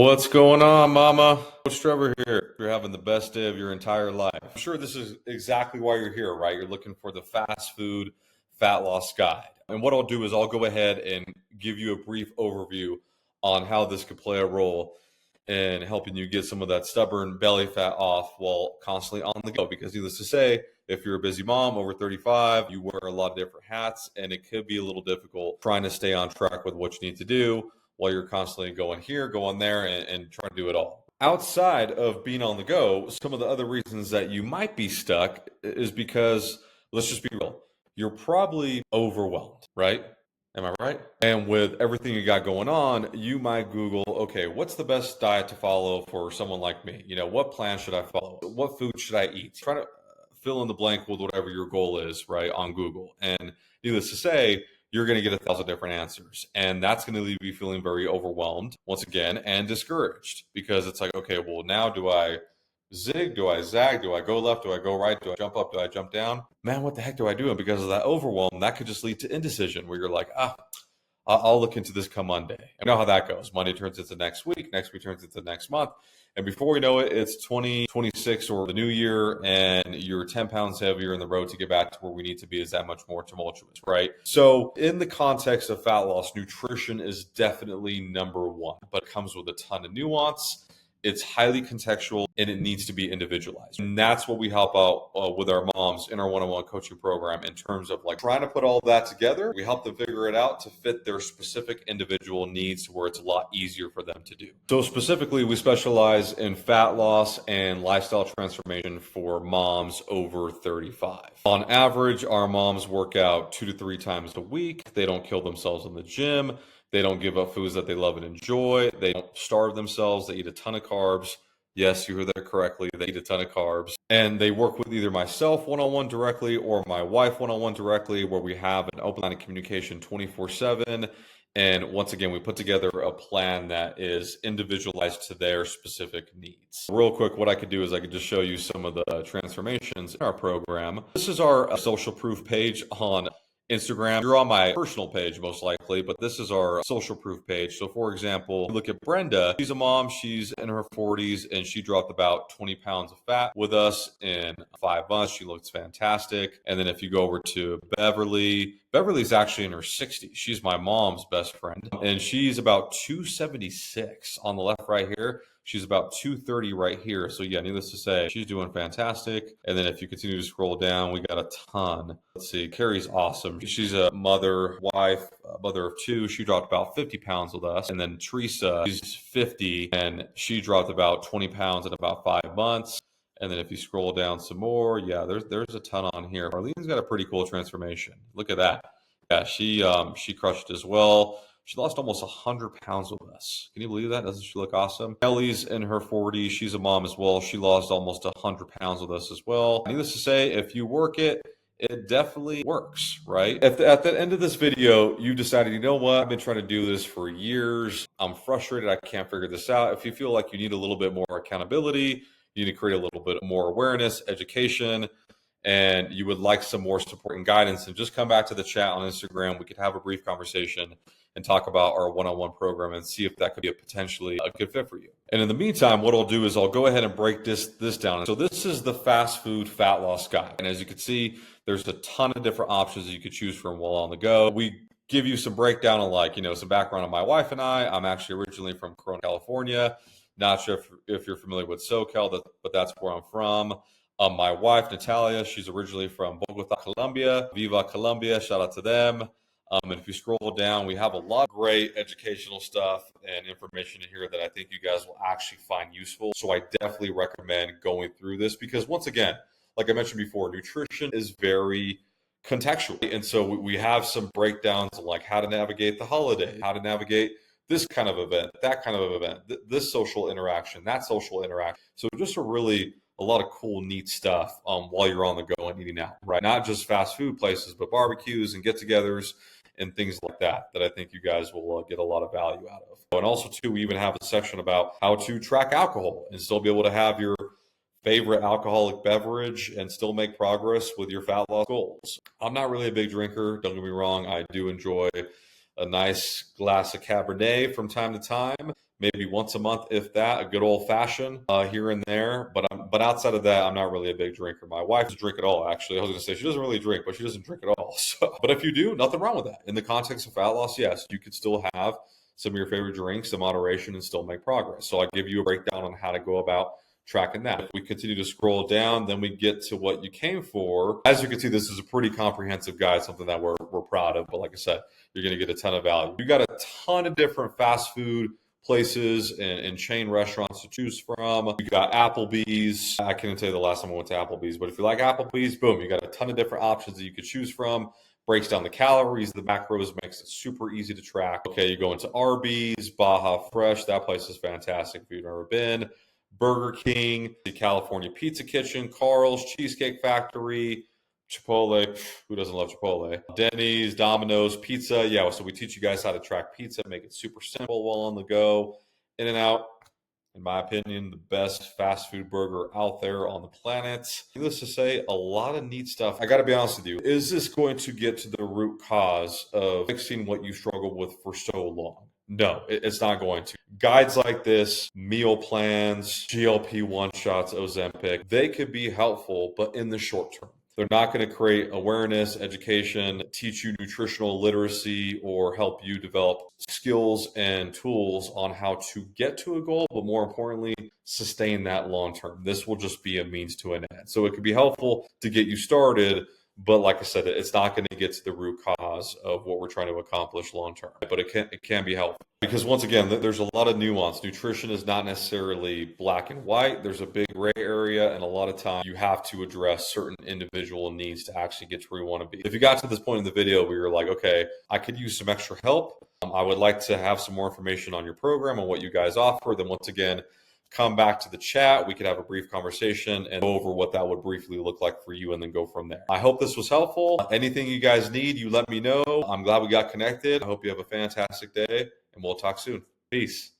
What's going on, Mama? Coach Trevor here. You're having the best day of your entire life. I'm sure this is exactly why you're here, right? You're looking for the fast food fat loss guide. And what I'll do is I'll go ahead and give you a brief overview on how this could play a role in helping you get some of that stubborn belly fat off while constantly on the go. Because needless to say, if you're a busy mom over 35, you wear a lot of different hats, and it could be a little difficult trying to stay on track with what you need to do while you're constantly going here, going there, and trying to do it all. Outside of being on the go, some of the other reasons that you might be stuck is because, let's just be real, you're probably overwhelmed, right? Am I right? And with everything you got going on, you might Google, okay, what's the best diet to follow for someone like me? What plan should I follow? What food should I eat? Try to fill in the blank with whatever your goal is, right, on Google. And needless to say, you're going to get 1,000 different answers. And that's going to leave you feeling very overwhelmed, once again, and discouraged, because it's like, okay, well, now do I zig? Do I zag? Do I go left? Do I go right? Do I jump up? Do I jump down? Man, what the heck do I do? And because of that overwhelm, that could just lead to indecision where you're like, I'll look into this come Monday. And you know how that goes. Monday turns into next week turns into next month. And before we know it, it's 2026 or the new year, and you're 10 pounds heavier, and the road to get back to where we need to be is that much more tumultuous, right? So in the context of fat loss, nutrition is definitely number one, but it comes with a ton of nuance. It's highly contextual, and it needs to be individualized. And that's what we help out with our moms in our one-on-one coaching program in terms of like trying to put all that together. We help them figure it out to fit their specific individual needs to where it's a lot easier for them to do. So specifically, we specialize in fat loss and lifestyle transformation for moms over 35. On average, our moms work out 2 to 3 times a week. They don't kill themselves in the gym. They don't give up foods that they love and enjoy. They don't starve themselves. They eat a ton of carbs. Yes, you heard that correctly. They eat a ton of carbs. And they work with either myself one-on-one directly or my wife one-on-one directly, where we have an open line of communication 24/7. And once again, we put together a plan that is individualized to their specific needs. Real quick, what I could do is I could just show you some of the transformations in our program. This is our social proof page on Instagram. You're on my personal page most likely, but this is our social proof page. So for example, look at Brenda. She's a mom. She's in her 40s, and she dropped about 20 pounds of fat with us in 5 months. She looks fantastic. And then if you go over to Beverly's actually in her 60s. She's my mom's best friend, and she's about 276 on the left right here. She's about 230 right here. So yeah, needless to say, she's doing fantastic. And then if you continue to scroll down, we got a ton. Let's see, Carrie's awesome. She's a mother of 2. She dropped about 50 pounds with us. And then Teresa, she's 50, and she dropped about 20 pounds in about 5 months. And then if you scroll down some more, yeah, there's a ton on here. Arlene's got a pretty cool transformation. Look at that. Yeah, she crushed as well. She lost almost 100 pounds with us. Can you believe that? Doesn't she look awesome? Ellie's in her 40s. She's a mom as well. She lost almost 100 pounds with us as well. Needless to say, if you work it, it definitely works, right? At the end of this video, you decided, you know what? I've been trying to do this for years. I'm frustrated. I can't figure this out. If you feel like you need a little bit more accountability, you need to create a little bit more awareness, education, and you would like some more support and guidance, and just come back to the chat on Instagram. We could have a brief conversation and talk about our one-on-one program and see if that could be potentially a good fit for you. And in the meantime, what I'll do is I'll go ahead and break this down. So this is the fast food fat loss guide. And as you can see, there's a ton of different options that you could choose from while on the go. We give you some breakdown on some background on my wife and I. I'm actually originally from Corona, California. Not sure if you're familiar with SoCal, but that's where I'm from. My wife, Natalia, she's originally from Bogota, Colombia. Viva Colombia, shout out to them. And if you scroll down, we have a lot of great educational stuff and information in here that I think you guys will actually find useful. So I definitely recommend going through this because, once again, like I mentioned before, nutrition is very contextual. And so we have some breakdowns on like how to navigate the holiday, how to navigate this kind of event, that kind of event, this social interaction, that social interaction. So just a lot of cool, neat stuff while you're on the go and eating out, right? Not just fast food places, but barbecues and get-togethers and things like that I think you guys will get a lot of value out of. And also, too, we even have a section about how to track alcohol and still be able to have your favorite alcoholic beverage and still make progress with your fat loss goals. I'm not really a big drinker. Don't get me wrong. I do enjoy a nice glass of Cabernet from time to time, maybe once a month, if that, a good old fashioned here and there. But outside of that, I'm not really a big drinker. My wife doesn't drink at all, actually. I was going to say she doesn't really drink, but she doesn't drink at all. So, but if you do, nothing wrong with that. In the context of fat loss, yes, you could still have some of your favorite drinks in moderation and still make progress. So I'll give you a breakdown on how to go about tracking that. If we continue to scroll down, then we get to what you came for. As you can see, this is a pretty comprehensive guide, something that we're proud of. But like I said, you're going to get a ton of value. You got a ton of different fast food places and chain restaurants to choose from. You got Applebee's. I can't tell you the last time I went to Applebee's, but if you like Applebee's, boom, you got a ton of different options that you could choose from. Breaks down the calories, the macros, makes it super easy to track. Okay, you go into Arby's, Baja Fresh. That place is fantastic if you've never been. Burger King, the California Pizza Kitchen, Carl's, Cheesecake Factory, Chipotle. Who doesn't love Chipotle? Denny's, Domino's, pizza. Yeah, so we teach you guys how to track pizza, make it super simple while on the go. In-N-Out, in my opinion, the best fast food burger out there on the planet. Needless to say, a lot of neat stuff. I got to be honest with you. Is this going to get to the root cause of fixing what you struggled with for so long? No, it's not going to. Guides like this, meal plans, GLP-1 shots, Ozempic, they could be helpful, but in the short term. They're not going to create awareness, education, teach you nutritional literacy, or help you develop skills and tools on how to get to a goal, but more importantly, sustain that long term. This will just be a means to an end. So it could be helpful to get you started, but like I said, it's not going to get to the root cause of what we're trying to accomplish long term. But it can be helpful. Because once again, there's a lot of nuance. Nutrition is not necessarily black and white. There's a big gray area, and a lot of times you have to address certain individual needs to actually get to where you want to be. If you got to this point in the video where you're like, okay, I could use some extra help. I would like to have some more information on your program and what you guys offer. Then once again, come back to the chat. We could have a brief conversation and go over what that would briefly look like for you and then go from there. I hope this was helpful. Anything you guys need, you let me know. I'm glad we got connected. I hope you have a fantastic day and we'll talk soon. Peace.